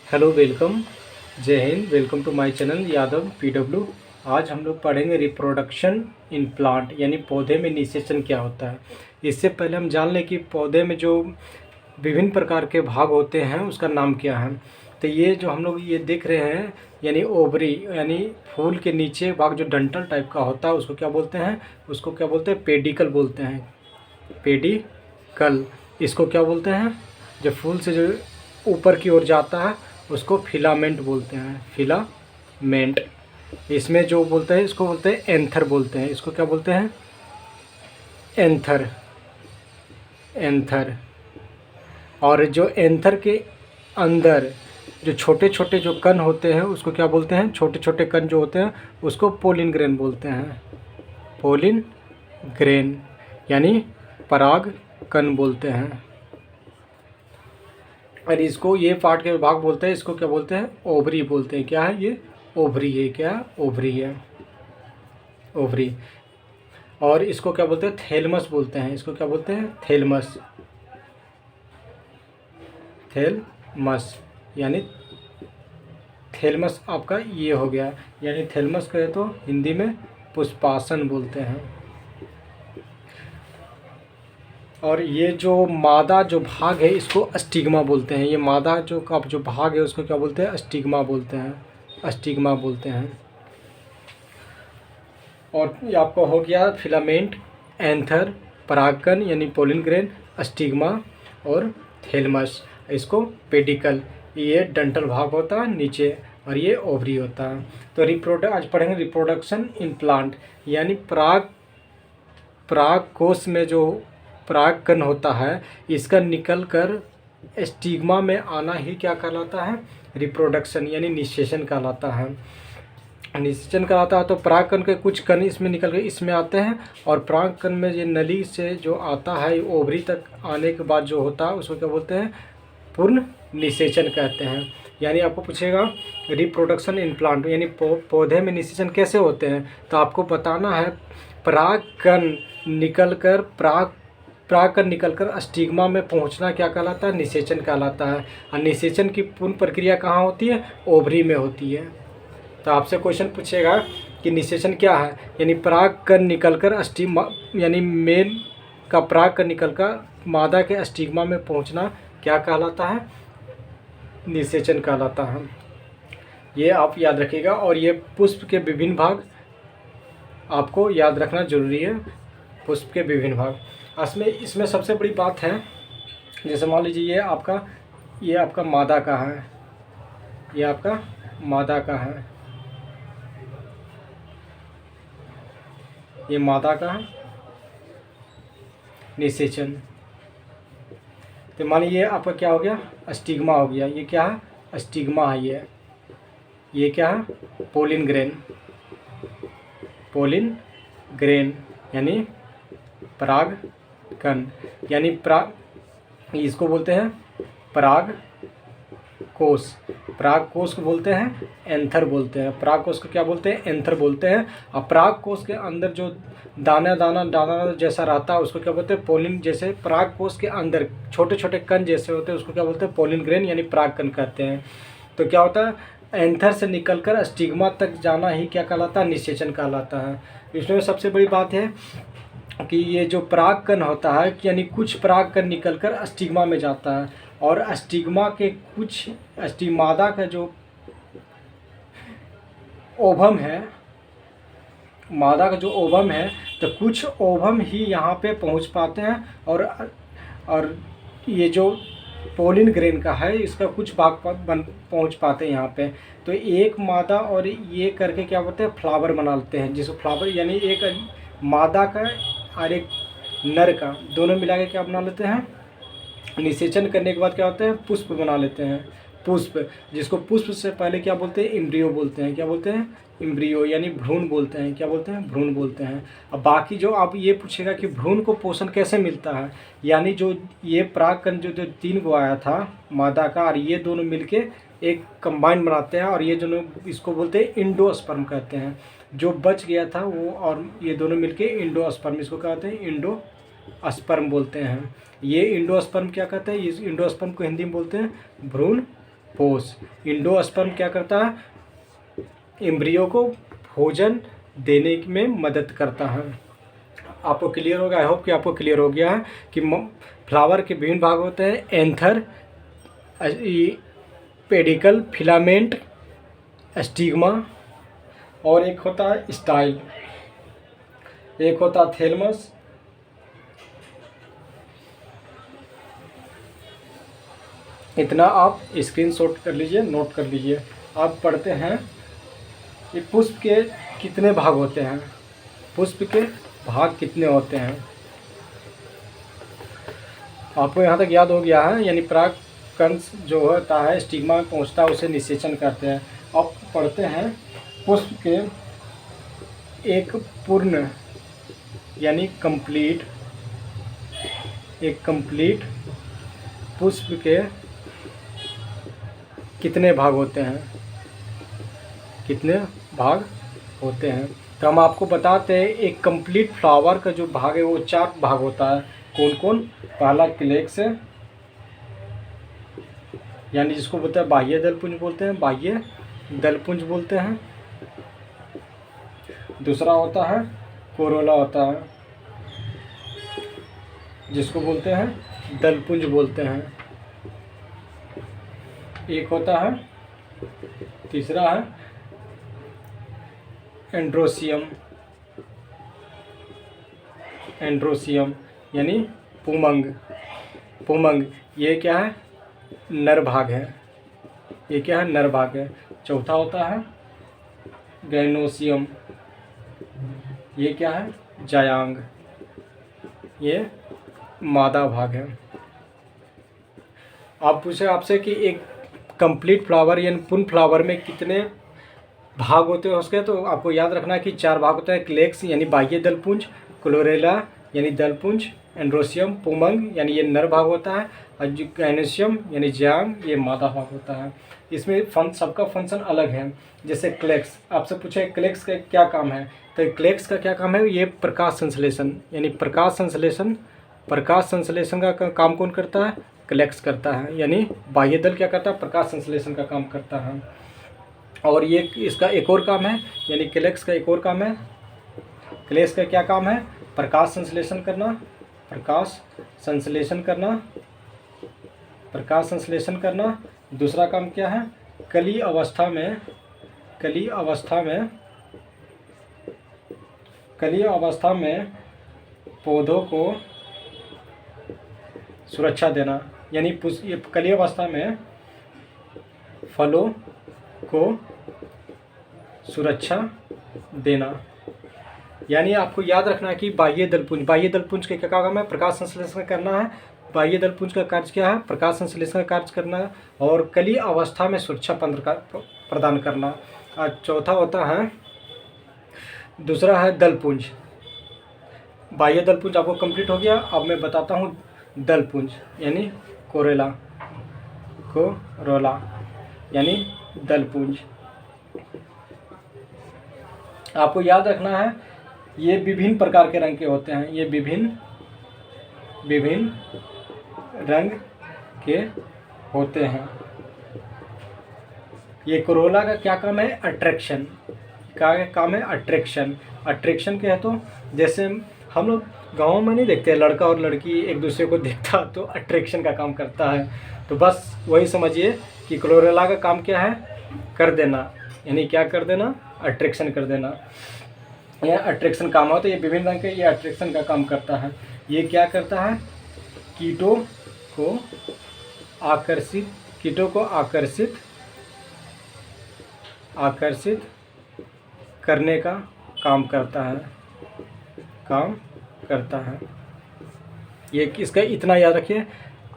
Hello welcome. जय हिंद। Welcome to my channel Yadav PW. आज हम लोग पढ़ेंगे रिप्रोडक्शन इन प्लांट यानी पौधे में निषेचन क्या होता है। इससे पहले हम जान लें कि पौधे में जो विभिन्न प्रकार के भाग होते हैं उसका नाम क्या है। तो ये जो हम लोग ये देख रहे हैं यानी ओवरी यानी फूल के नीचे भाग जो डंठल टाइप का होता है उसको क्या बोलते हैं? उसको क्या बोलते हैं? पेडिकल बोलते हैं। पेडिकल। इसको क्या बोलते हैं? जब फूल से जो ऊपर की ओर जाता है उसको फिलामेंट बोलते हैं। फिलामेंट। इसमें जो बोलते हैं इसको बोलते हैं एंथर बोलते हैं। इसको क्या बोलते हैं? एंथर। एंथर। और जो एंथर के अंदर जो छोटे छोटे जो कण होते हैं उसको क्या बोलते हैं? छोटे छोटे कण जो होते हैं उसको पोलिन ग्रेन बोलते हैं। पोलिन ग्रेन यानी पराग कण बोलते हैं। और इसको ये पार्ट के विभाग बोलते हैं। इसको क्या बोलते हैं? ओवरी बोलते हैं। क्या है ये? ओवरी है। क्या? ओवरी है। ओवरी। और इसको क्या बोलते हैं? थैलेमस बोलते हैं। इसको क्या बोलते हैं? थैलेमस। थैलेमस यानी थैलेमस आपका ये हो गया। यानी थैलेमस कहे तो हिंदी में पुष्पासन बोलते हैं। और ये जो मादा जो भाग है इसको स्टिग्मा बोलते हैं। ये मादा जो का जो भाग है उसको क्या बोलते हैं? स्टिग्मा बोलते हैं। स्टिग्मा बोलते हैं। और ये आपका हो गया फिलामेंट, एंथर, परागकण यानी पोलिन ग्रेन, स्टिग्मा और थैलेमस। इसको पेडिकल ये डंठल भाग होता है नीचे और ये ओवरी होता है। तो आज पढ़ेंगे रिप्रोडक्शन इन प्लांट यानी पराग कोश में जो परागकण होता है इसका निकल कर स्टिग्मा में आना ही क्या कहलाता है? रिप्रोडक्शन यानी निषेचन कहलाता है। निषेचन कराता है तो परागकण के कुछ कण इसमें निकल के इसमें आते हैं और परागकण में ये नली से जो आता है ओवरी तक आने के बाद जो होता है उसको क्या बोलते हैं? पूर्ण निषेचन कहते हैं। यानी आपको पूछेगा रिप्रोडक्शन इन प्लांट यानी पौधे में निषेचन कैसे होते हैं तो आपको बताना है परागकण निकलकर परागकण निकलकर स्टिग्मा में पहुंचना क्या कहलाता है? निषेचन कहलाता है। और निषेचन की पूर्ण प्रक्रिया कहाँ होती है? ओवरी में होती है। तो आपसे क्वेश्चन पूछेगा कि निषेचन क्या है यानी परागकण निकलकर स्टिग्मा यानी मेल का परागकण निकलकर मादा के स्टिग्मा में पहुंचना क्या कहलाता है? निषेचन कहलाता है। ये आप याद रखिएगा। और ये पुष्प के विभिन्न भाग आपको याद रखना जरूरी है। पुष्प के विभिन्न भाग इसमें सबसे बड़ी बात है जैसे मान लीजिए ये आपका मादा का है। ये आपका मादा का है। ये मादा का है निषेचन। तो मान लीजिए आपका क्या हो गया? स्टिग्मा हो गया। ये क्या है? स्टिग्मा है। ये क्या है? Pollen grain. पोलिन ग्रेन यानी परागकण यानी इसको बोलते हैं पराग कोश। पराग कोश को बोलते हैं एंथर बोलते हैं। पराग कोश को क्या बोलते हैं? एंथर बोलते हैं। और पराग कोश के अंदर जो दाना जैसा रहता है उसको क्या बोलते हैं? पोलिन। जैसे पराग कोश के अंदर छोटे छोटे कण जैसे होते हैं उसको क्या बोलते हैं? पोलिन ग्रेन यानी परागकण कहते हैं। तो क्या होता है? एंथर से निकलकर स्टिग्मा तक जाना ही क्या कहलाता है? निषेचन कहलाता है। इसमें सबसे बड़ी बात है कि ये जो परागकण होता है यानी कुछ परागकण निकलकर स्टिग्मा में जाता है और स्टिग्मा के कुछ मादा का जो ओवम है, मादा का जो ओवम है तो कुछ ओवम ही यहाँ पे पहुँच पाते हैं और ये जो पोलिन ग्रेन का है इसका कुछ भाग पहुँच पाते हैं यहाँ पे। तो एक मादा और ये करके क्या बोलते हैं? फ्लावर बना लेते हैं। जिसको फ्लावर यानी एक मादा का और एक नर का दोनों मिला के क्या बना लेते हैं? निषेचन करने के बाद क्या होता है? पुष्प बना लेते हैं। पुष्प जिसको पुष्प से पहले क्या बोलते हैं? इम्ब्रियो बोलते हैं। क्या बोलते हैं? इम्ब्रियो यानी भ्रूण बोलते हैं। क्या बोलते हैं? भ्रूण बोलते हैं। अब बाकी जो आप ये पूछेगा कि भ्रूण को पोषण कैसे मिलता है यानी जो ये परागकण जो 3 गो आया था मादा का और ये दोनों मिलके एक कंबाइन बनाते हैं और ये दोनों इसको बोलते हैं इंडोस्पर्म कहते हैं। जो बच गया था वो और ये दोनों मिलके इंडोस्पर्म इसको क्या कहते हैं? इंडोस्पर्म बोलते हैं। ये इंडोस्पर्म क्या कहते हैं? इस इंडोस्पर्म को हिंदी में बोलते हैं भ्रूण पोष। इंडोस्पर्म क्या करता है, एम्ब्रियो को भोजन देने में मदद करता है। आपको क्लियर होगा, आई होप कि आपको क्लियर हो गया है कि फ्लावर के विभिन्न भाग होते हैं, एंथर, पेडिकल, फिलामेंट, स्टिग्मा, और एक होता है स्टाइल, एक होता है थैलमस। इतना आप स्क्रीनशॉट कर लीजिए, नोट कर लीजिए। आप पढ़ते हैं कि पुष्प के कितने भाग होते हैं, पुष्प के भाग कितने होते हैं। आपको यहाँ तक याद हो गया है, यानी परागकण जो होता है स्टिग्मा में पहुँचता है उसे निषेचन करते हैं। अब पढ़ते हैं पुष्प के एक पूर्ण यानी कंप्लीट, एक कंप्लीट पुष्प के कितने भाग होते हैं, कितने भाग होते हैं। तो हम आपको बताते हैं एक कंप्लीट फ्लावर का जो भाग है वो 4 भाग होता है। कौन कौन, पहला क्लेक्स है, यानी जिसको बोलते हैं बाह्य दलपुंज बोलते हैं, बाह्य दलपुंज बोलते हैं। दूसरा होता है कोरोला होता है, जिसको बोलते हैं दलपुंज बोलते हैं। एक होता है, तीसरा है एंड्रोसियम, एंड्रोसियम यानी पुमंग, पुमंग ये क्या है, नर भाग है, ये क्या है, नर भाग है। चौथा होता है गैनोसियम, ये क्या है, जायांग, ये मादा भाग है। आप पूछे आपसे कि एक कंप्लीट फ्लावर यानी पूर्ण फ्लावर में कितने भाग होते हैं उसके, तो आपको याद रखना है कि 4 भाग होते हैं, क्लेक्स यानी बाह्य दलपुंज, क्लोरेला यानी दलपुंज, एंड्रोसियम पुमंग यानी ये नर भाग होता है, और गैनोसियम यानी जायांग ये मादा भाग होता है। इसमें सबका फंक्शन अलग है। जैसे क्लेक्स, आपसे पूछे क्लेक्स का क्या काम है, तो क्लेक्स का क्या काम है, ये प्रकाश संश्लेषण यानी प्रकाश संश्लेषण, प्रकाश संश्लेषण का काम कौन करता है, क्लेक्स करता है। यानी बाह्य दल क्या करता है, प्रकाश संश्लेषण का काम करता है। और ये इसका एक और काम है, यानी क्लेक्स का एक और काम है, क्लेक्स का क्या काम है, प्रकाश संश्लेषण करना, प्रकाश संश्लेषण करना, प्रकाश संश्लेषण करना। दूसरा काम क्या है, कली अवस्था में, कली अवस्था में, कली अवस्था में पौधों को सुरक्षा देना, यानी ये कली अवस्था में फलों को सुरक्षा देना। यानी आपको याद रखना है कि बाह्य दलपुंज, बाह्य दलपुंज के क्या काम है, प्रकाश संश्लेषण करना है। बाह्य दलपुंज का कार्य क्या है, प्रकाश संश्लेषण का कार्य करना है, और कली अवस्था में सुरक्षा प्रदान करना। और चौथा होता है, दूसरा है दलपुंज। बाह्य दलपुंज आपको कंप्लीट हो गया। अब मैं बताता हूँ दलपुंज यानी कोरेला, कोरोला यानी दलपुंज। आपको याद रखना है ये विभिन्न प्रकार के रंग के होते हैं, ये विभिन्न रंग के होते हैं। ये कोरोला का क्या काम है, अट्रैक्शन, क्या काम है, अट्रैक्शन। अट्रैक्शन क्या है, तो जैसे हम लोग गाँव में नहीं देखते लड़का और लड़की एक दूसरे को देखता तो अट्रैक्शन का काम करता है, तो बस वही समझिए कि क्लोरेला का काम क्या है, कर देना, यानी क्या कर देना, अट्रैक्शन कर देना। यह अट्रैक्शन काम होता है, ये विभिन्न रंग के, ये अट्रैक्शन का काम करता है। ये क्या करता है, कीटों को आकर्षित, कीटों को आकर्षित करने का काम करता है, काम करता है। ये इसका इतना याद रखिए,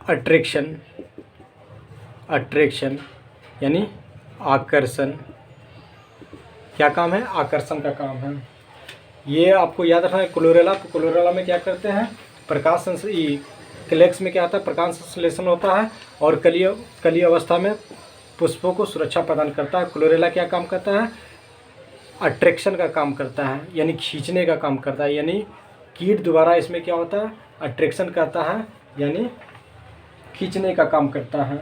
अट्रैक्शन, अट्रैक्शन यानी आकर्षण, क्या काम है, आकर्षण का काम है। ये आपको याद रखना है। क्लोरेला, तो क्लोरेला में क्या करते हैं, प्रकाश क्लेक्स में क्या होता है, प्रकाश संश्लेषण होता है, और कली अवस्था में पुष्पों को सुरक्षा प्रदान करता है। क्लोरेला क्या काम करता है, अट्रैक्शन का काम करता है, यानी खींचने का काम करता है, यानी कीट द्वारा इसमें क्या होता है, अट्रैक्शन करता है, यानी खींचने का काम करता है।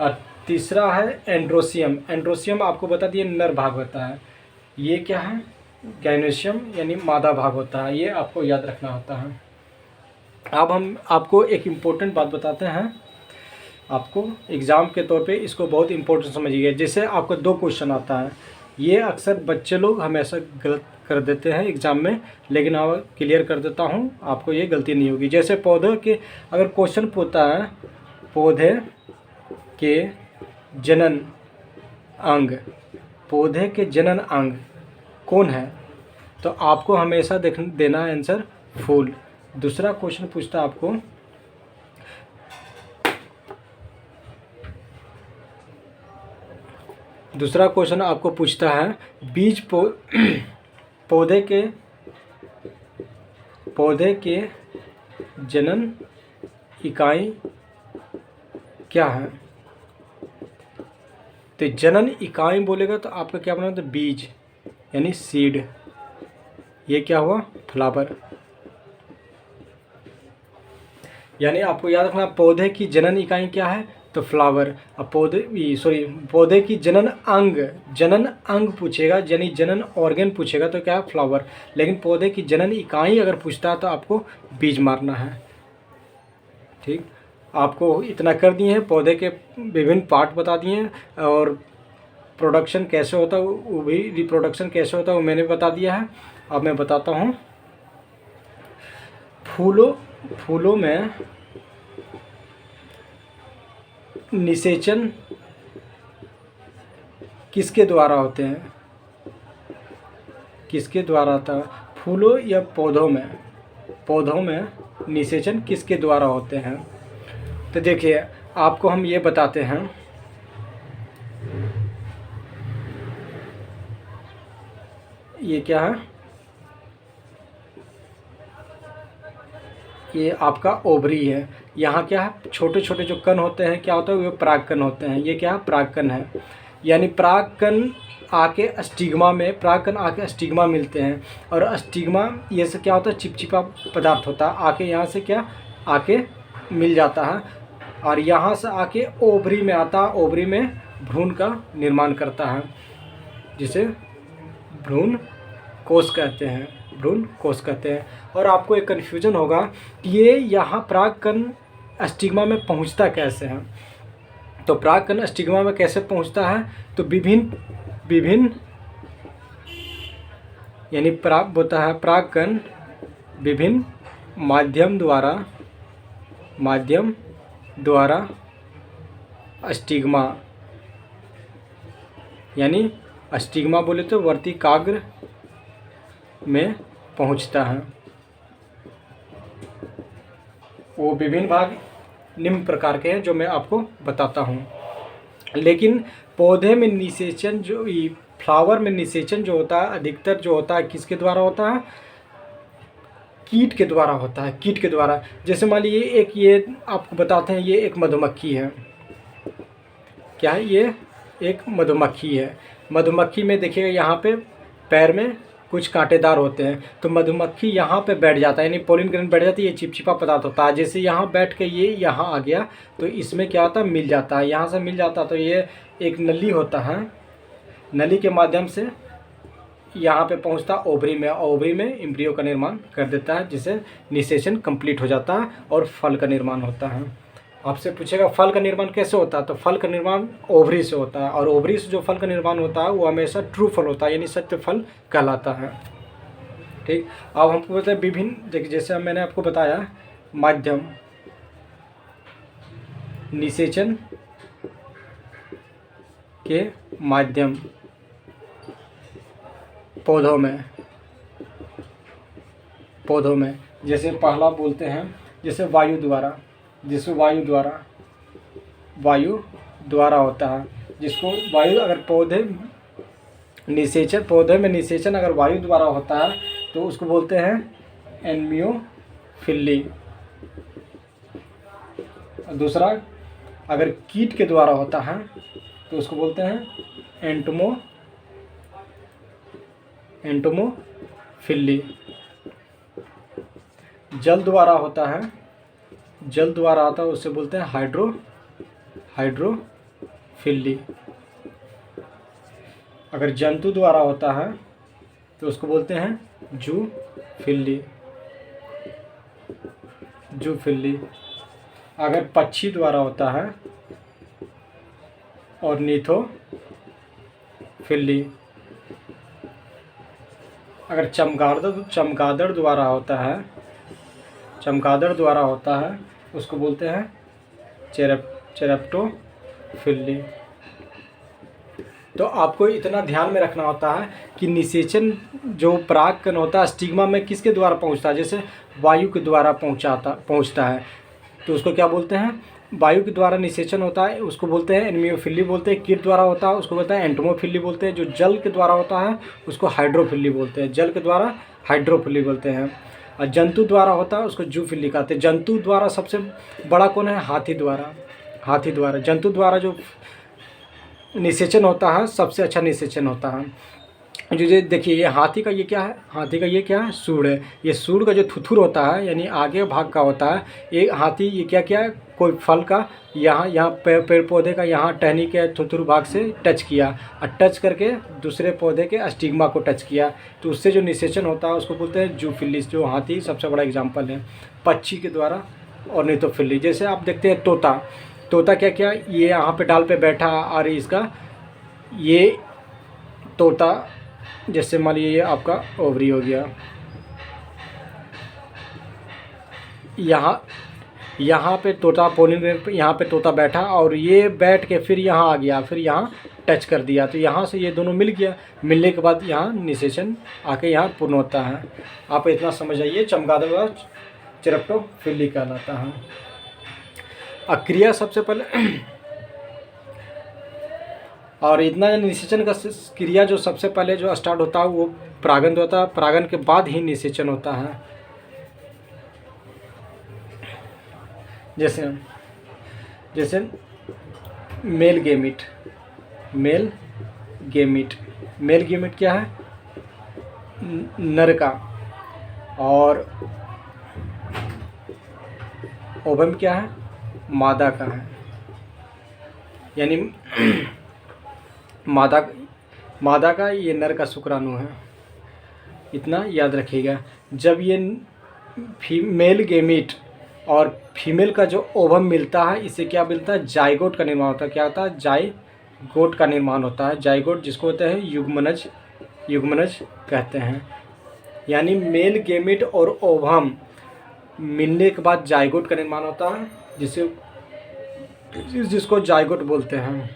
और तीसरा है एंड्रोसियम। एंड्रोसियम आपको बता दिए नर भाग होता है। ये क्या है? गैनोसियम यानी मादा भाग होता है। ये आपको याद रखना होता है। अब हम आपको एक इम्पोर्टेंट बात बताते हैं, आपको एग्ज़ाम के तौर पे इसको बहुत इम्पोर्टेंट समझिए। जैसे आपको 2 क्वेश्चन आता है, ये अक्सर बच्चे लोग हमेशा गलत कर देते हैं एग्ज़ाम में, लेकिन अब क्लियर कर देता हूँ, आपको ये गलती नहीं होगी। जैसे पौधे के अगर क्वेश्चन पूछता है, पौधे के जनन अंग, पौधे के जनन अंग कौन है, तो आपको हमेशा देना है आंसर फूल। दूसरा क्वेश्चन पूछता है आपको, दूसरा क्वेश्चन आपको पूछता है बीज पौधे के जनन इकाई क्या है। तो जनन इकाई बोलेगा तो आपका क्या बना, तो बीज यानी सीड। ये क्या हुआ? फ्लावर। यानी आपको याद रखना पौधे की जनन इकाई क्या है, तो फ्लावर। अब पौधे की जनन अंग पूछेगा, यानी जनन ऑर्गन पूछेगा तो क्या है? फ्लावर। लेकिन पौधे की जनन इकाई अगर पूछता है तो आपको बीज मारना है। ठीक, आपको इतना कर दिए हैं, पौधे के विभिन्न पार्ट बता दिए हैं, और प्रोडक्शन कैसे होता है वो भी, रिप्रोडक्शन कैसे होता है वो मैंने बता दिया है। अब मैं बताता हूँ, फूलों में निषेचन किसके द्वारा होते हैं, किसके द्वारा होता है? फूलों या पौधों में निषेचन किसके द्वारा होते हैं? तो देखिए आपको हम ये बताते हैं, ये क्या है, ये आपका ओवरी है। यहाँ क्या है, छोटे छोटे जो कण होते हैं क्या होता है, वो परागकण होते हैं। ये क्या है? परागकण है। यानी परागकण आके स्टिग्मा मिलते हैं, और स्टिग्मा ये से क्या होता है, चिपचिपा पदार्थ होता है, आके यहाँ से क्या आके मिल जाता है, और यहाँ से आके ओवरी में आता है। ओवरी में भ्रूण का निर्माण करता है, जिसे भ्रूण कोष कहते हैं। और आपको एक कन्फ्यूजन होगा कि ये यहाँ परागकण स्टिग्मा में पहुँचता कैसे है। तो परागकण स्टिग्मा में कैसे पहुँचता है, तो विभिन्न यानी होता है परागकण विभिन्न माध्यम द्वारा स्टिग्मा, यानी स्टिग्मा बोले तो वर्तिकाग्र में पहुंचता है। वो विभिन्न भाग निम्न प्रकार के हैं जो मैं आपको बताता हूँ। लेकिन पौधे में निषेचन जो फ्लावर में निषेचन जो होता है, अधिकतर जो होता है किसके द्वारा होता है, कीट के द्वारा होता है, कीट के द्वारा। जैसे मान लीजिए ये आपको बताते हैं, ये एक मधुमक्खी है। क्या है? ये एक मधुमक्खी है। मधुमक्खी में देखिएगा यहाँ पे पैर में कुछ कांटेदार होते हैं, तो मधुमक्खी यहाँ पे बैठ जाता है, यानी पोलिन ग्रैंड बैठ जाती है। ये चिपचिपा पदार्थ होता है, जैसे यहाँ बैठ के ये यहाँ आ गया तो इसमें क्या होता है, मिल जाता है, यहाँ से मिल जाता है। तो ये एक नली होता है, नली के माध्यम से यहाँ पे पहुँचता ओवरी में, ओवरी में एम्ब्रियो का निर्माण कर देता है, जिससे निषेचन कंप्लीट हो जाता है और फल का निर्माण होता है। आपसे पूछेगा फल का निर्माण कैसे होता है, तो फल का निर्माण ओवरी से होता है, और ओवरी से जो फल का निर्माण होता है वो हमेशा ट्रू फल होता है, यानी सत्य फल कहलाता है। ठीक, अब हमको बताए विभिन्न, देखिए जैसे मैंने आपको बताया माध्यम निषेचन के माध्यम पौधों में जैसे पहला बोलते हैं, जैसे वायु द्वारा होता है, जिसको वायु अगर पौधे में निषेचन अगर वायु द्वारा होता है तो उसको बोलते हैं एन्मियोफिली। दूसरा अगर कीट के द्वारा होता है तो उसको बोलते हैं एंटोमोफिली। जल द्वारा होता है उससे बोलते हैं हाइड्रोफिली। फिल्ली। अगर जंतु द्वारा होता है तो उसको बोलते हैं जू फिल्ली, जू फिल्ली। अगर पक्षी द्वारा होता है ऑर्निथो फिल्ली। अगर चमगादड़ द्वारा होता है, चमगादड़ द्वारा होता है उसको बोलते हैं चेरेप्टोफिल्ली। तो आपको इतना ध्यान में रखना होता है कि निषेचन जो परागकण होता है स्टिग्मा में किसके द्वारा पहुंचता है। जैसे वायु के द्वारा पहुंचता है तो उसको क्या बोलते हैं, वायु के द्वारा निषेचन होता है उसको बोलते हैं एनिमियोफिली बोलते हैं। कीट द्वारा होता है उसको बोलते हैं एंटोमोफिली बोलते हैं। जो जल के द्वारा होता है उसको हाइड्रोफिली बोलते हैं, जल के द्वारा हाइड्रोफिली बोलते हैं। और जंतु द्वारा होता है उसको जूफिली कहते हैं। जंतु द्वारा सबसे बड़ा कौन है, हाथी द्वारा। हाथी द्वारा, जंतु द्वारा जो निषेचन होता है सबसे अच्छा निषेचन होता है। जो ये देखिए ये हाथी का ये क्या है, हाथी का ये क्या है, सूंड है। ये सूंड का जो थुथुर होता है यानी आगे भाग का होता है, ये हाथी ये क्या क्या है, कोई फल का यहाँ पेड़ पौधे का यहाँ टहनी के थुथुर भाग से टच किया और टच करके दूसरे पौधे के स्टिग्मा को टच किया तो उससे जो निषेचन होता है उसको बोलते हैं जूफिली। जो हाथी सबसे बड़ा एग्जाम्पल है। पक्षी के द्वारा ऑर्निथोफिली। जैसे आप देखते हैं तोता, तोता क्या क्या ये यहाँ पे डाल पे बैठा और इसका ये तोता जैसे मान लीजिए ये आपका ओवरी हो गया, यहाँ पे तोता पोलिन ग्रैंड पे यहाँ पे तोता बैठा और ये बैठ के फिर यहाँ आ गया, फिर यहाँ टच कर दिया तो यहाँ से ये दोनों मिल गया। मिलने के बाद यहाँ निषेचन आके यहाँ पूर्ण होता है। आप इतना समझ आइए, चमगादड़ चेरेप्टोफिली कहलाता है। क्रिया सबसे पहले और इतना निषेचन का क्रिया जो सबसे पहले जो स्टार्ट होता है वो परागन होता है, परागन के बाद ही निषेचन होता है। जैसे मेल गेमिट, मेल गेमिट क्या है, नर का, और ओवम क्या है, मादा का है। यानी मादा का ये नर का शुक्राणु है, इतना याद रखिएगा। जब ये फीमेल गेमिट और फीमेल का जो ओवम मिलता है इससे क्या मिलता है, जाइगोट का निर्माण होता है। क्या होता है, जाइगोट का निर्माण होता है। जाइगोट जिसको होता है युग्मनज कहते हैं। यानी मेल गेमिट और ओवम मिलने के बाद जाइगोट का निर्माण होता है जिसको जाइगोट बोलते हैं।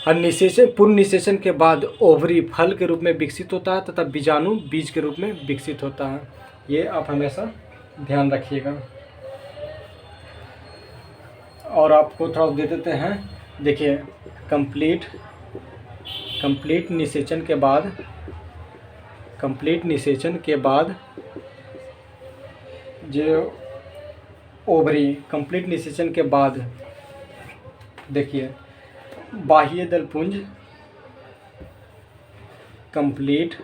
और निषेचन, पूर्ण निषेचन के बाद ओवरी फल के रूप में विकसित होता है तथा बीजाणु बीज के रूप में विकसित होता है। ये आप हमेशा ध्यान रखिएगा। और आपको थोड़ा दे देते हैं, देखिए कंप्लीट निषेचन के बाद जो ओवरी कंप्लीट निषेचन के बाद देखिए बाह्य दलपुंज कंप्लीट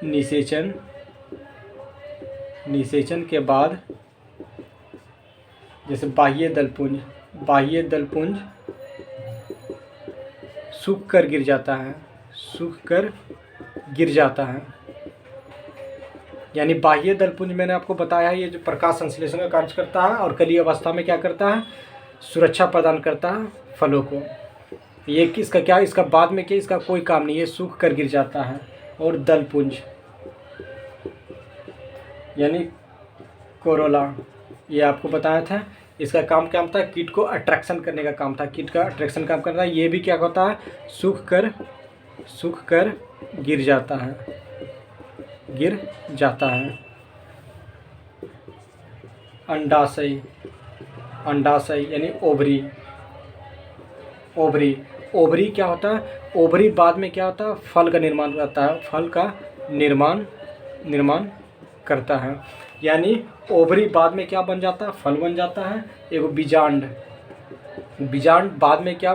निषेचन के बाद जैसे बाह्य दलपुंज सूख कर गिर जाता है। यानी बाह्य दलपुंज मैंने आपको बताया है ये जो प्रकाश संश्लेषण का कार्य करता है और कली अवस्था में क्या करता है, सुरक्षा प्रदान करता है फलों को। ये किसका क्या, इसका बाद में क्या, इसका कोई काम नहीं, ये सूख कर गिर जाता है। और दलपुंज यानी कोरोला, ये आपको बताया था, इसका काम क्या था, कीट को अट्रैक्शन करने का काम था। कीट का अट्रैक्शन काम करता है। ये भी क्या होता है, सूख कर गिर जाता है। अंडाशय यानी ओवरी क्या होता है, ओवरी बाद में क्या होता है, फल का निर्माण करता है। फल का निर्माण करता है। यानी ओवरी बाद में क्या बन जाता है, फल बन जाता है। एगो बीजांड बाद में क्या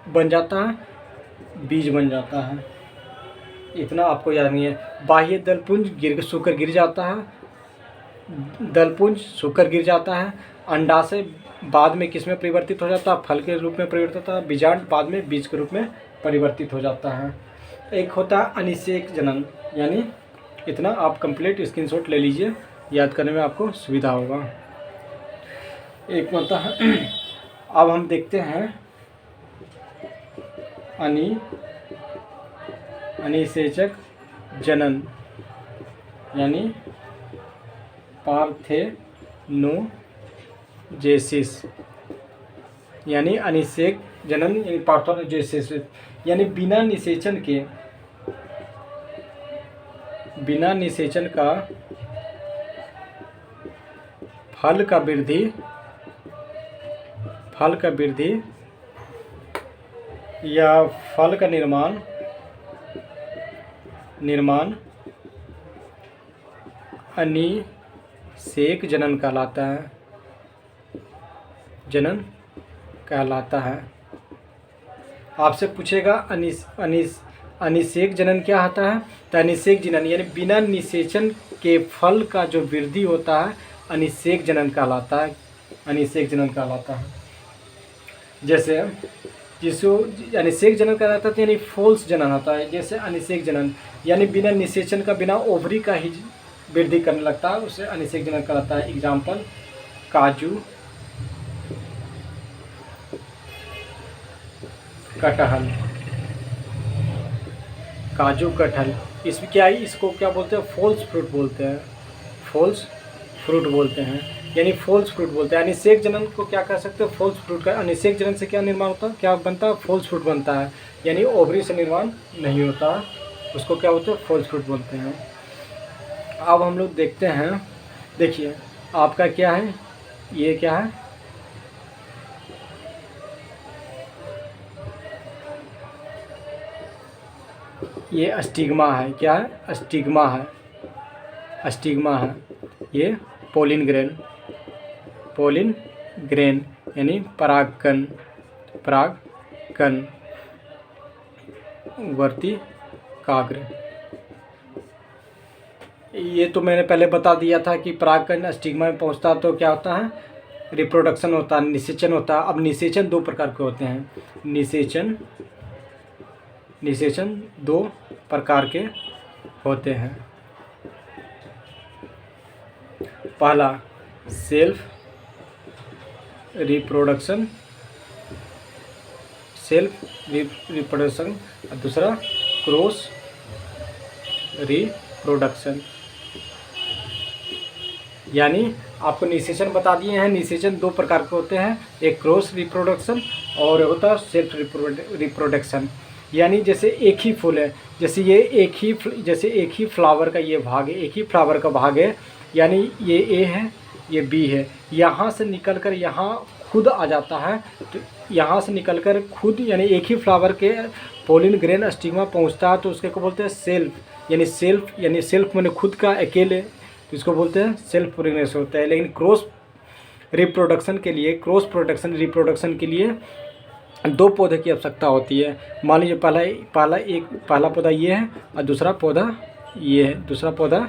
बन जाता है, बीज बन जाता है। इतना आपको याद नहीं है। बाह्य दलपुंज सूखकर गिर जाता है, दलपुंज सूखकर गिर जाता है अंडा से बाद में किस में परिवर्तित हो जाता है, फल के रूप में परिवर्तित होता है, बीजांड बाद में बीज के रूप में परिवर्तित हो जाता है। एक होता है अनिषेक जनन, यानी इतना आप कंप्लीट स्क्रीनशॉट ले लीजिए, याद करने में आपको सुविधा होगा। एक होता है अब हम देखते हैं अनिषेचक जनन, यानी पार्थेनोजेसिस, यानी अनिषेक जनन यानी पार्थेनोजेसिस, यानी बिना निषेचन का फल का वृद्धि या फल का निर्माण अनिषेक जनन कहलाता है। आपसे पूछेगा अनिषेक जनन क्या होता है, तो अनिषेक जनन यानी बिना निषेचन के फल का जो वृद्धि होता है अनिषेक जनन कहलाता है। जैसे जिसको अनिषेक जनन कहलाता है यानी फोल्स जनन होता है। जैसे अनिषेक जनन यानी बिना निषेचन का, बिना ओवरी का ही वृद्धि करने लगता है, उसे अनिषेक जनन कहलाता है। एग्जाम्पल काजू कटहल, इसमें क्या है, इसको क्या बोलते हैं, फॉल्स फ्रूट बोलते हैं, यानी फॉल्स फ्रूट बोलते हैं। अनिषेक जनन को क्या कह सकते हैं, फॉल्स फ्रूट का। अनिषेक जनन से क्या निर्माण होता है, क्या बनता है, फॉल्स फ्रूट बनता है, यानी ओवरी से निर्माण नहीं होता, उसको क्या बोलते हैं, फॉल्स फ्रूट बोलते हैं। अब हम लोग देखते हैं, देखिए आपका क्या है, ये क्या है, ये अस्टिग्मा है। क्या है, अस्टिग्मा है। ये पोलिन ग्रेन यानी परागकण वर्ती काग्र। ये तो मैंने पहले बता दिया था कि परागकण अस्टिग्मा में पहुंचता तो क्या होता है, रिप्रोडक्शन होता है, निषेचन होता है। अब निषेचन दो प्रकार के होते हैं, निषेचन दो प्रकार के होते हैं। पहला सेल्फ रिप्रोडक्शन और दूसरा क्रॉस रिप्रोडक्शन। यानी आपको निषेचन बता दिए हैं, निषेचन दो प्रकार के होते हैं, एक क्रॉस रिप्रोडक्शन और होता है सेल्फ रिप्रोडक्शन। यानी जैसे एक ही फूल है, जैसे एक ही फ्लावर का ये भाग है, एक ही फ्लावर का भाग है, यानी ये ए है, ये बी है, यहाँ से निकलकर यहाँ खुद आ जाता है, तो यहाँ से निकलकर खुद यानी एक ही फ्लावर के पोलिन ग्रेन स्टिग्मा पहुँचता है, तो उसके को बोलते हैं सेल्फ, यानी सेल्फ मैंने खुद का, अकेले, तो इसको बोलते हैं सेल्फ पोलिनेशन होता है। लेकिन क्रॉस रिप्रोडक्शन के लिए दो पौधे की आवश्यकता होती है। मान लीजिए पहला पौधा ये है और दूसरा पौधा ये है, दूसरा पौधा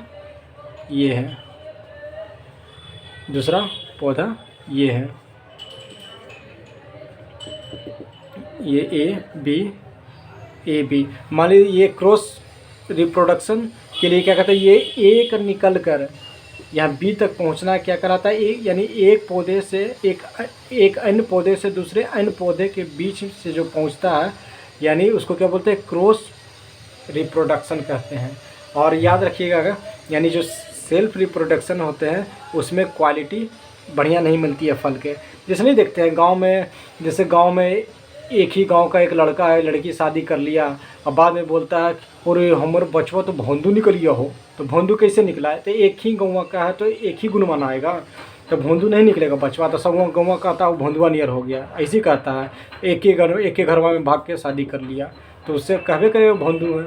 ये है, ये ए बी। मान लीजिए ये क्रॉस रिप्रोडक्शन के लिए क्या कहता है, ये ए कर निकल कर यहाँ बी तक पहुँचना क्या कराता है, यानी एक पौधे से एक अन्य पौधे से दूसरे अन्य पौधे के बीच से जो पहुँचता है, यानी उसको क्या बोलते हैं, क्रॉस रिप्रोडक्शन कहते हैं। और याद रखिएगा, यानी जो सेल्फ रिप्रोडक्शन होते हैं उसमें क्वालिटी बढ़िया नहीं मिलती है फल के। जैसे नहीं देखते हैं गांव में, जैसे गांव में एक ही गांव का एक लड़का है, लड़की शादी कर लिया और बाद में बोलता है अरे हमारे बचवा तो भोंदू निकल गया हो, तो भोंदू कैसे निकला है, तो एक ही गौवा का है तो एक ही गुण मनाएगा, तो भोंदू नहीं निकलेगा बचवा, तो सब गौवा कहता है वो भोंदुआ नियर हो गया, ऐसे कहता है। एक ही घर में भाग के शादी कर लिया तो उससे कहवे करे भोंदू है।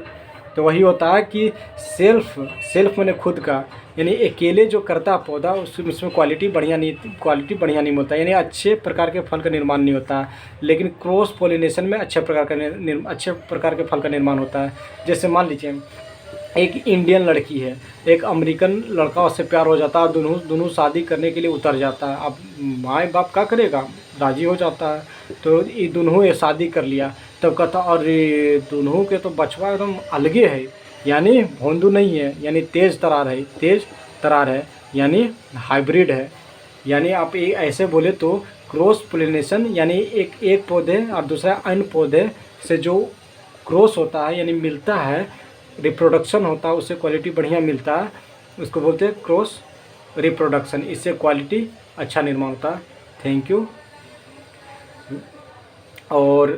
तो वही होता है कि सेल्फ मैंने खुद का, यानी अकेले जो करता पौधा उसमें क्वालिटी बढ़िया नहीं होता, यानी अच्छे प्रकार के फल का निर्माण नहीं होता। लेकिन क्रॉस पॉलिनेशन में अच्छे प्रकार के फल का निर्माण होता है। जैसे मान लीजिए एक इंडियन लड़की है, एक अमेरिकन लड़का उससे प्यार हो जाता है, दोनों शादी करने के लिए उतर जाता है। अब माँ बाप क्या करेगा, राज़ी हो जाता है। तो ये दोनों ये शादी कर लिया। तब कहता अरे दोनों के तो बचवा एकदम अलगे है, यानी भोंदू नहीं है, यानी तेज़ तरार है, यानी हाइब्रिड है। यानी आप ये ऐसे बोले तो क्रॉस पोलिनेशन, यानी एक पौधे और दूसरा अन्य पौधे से जो क्रॉस होता है, यानी मिलता है, रिप्रोडक्शन होता है, उससे क्वालिटी बढ़िया मिलता है, उसको बोलते हैं क्रॉस रिप्रोडक्शन। इससे क्वालिटी अच्छा निर्माण होता है। Thank you. और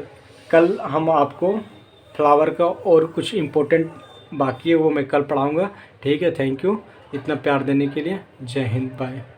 कल हम आपको फ्लावर का और कुछ इम्पोर्टेंट बाकी है वो मैं कल पढ़ाऊँगा। ठीक है, थैंक यू इतना प्यार देने के लिए। जय हिंद, बाय।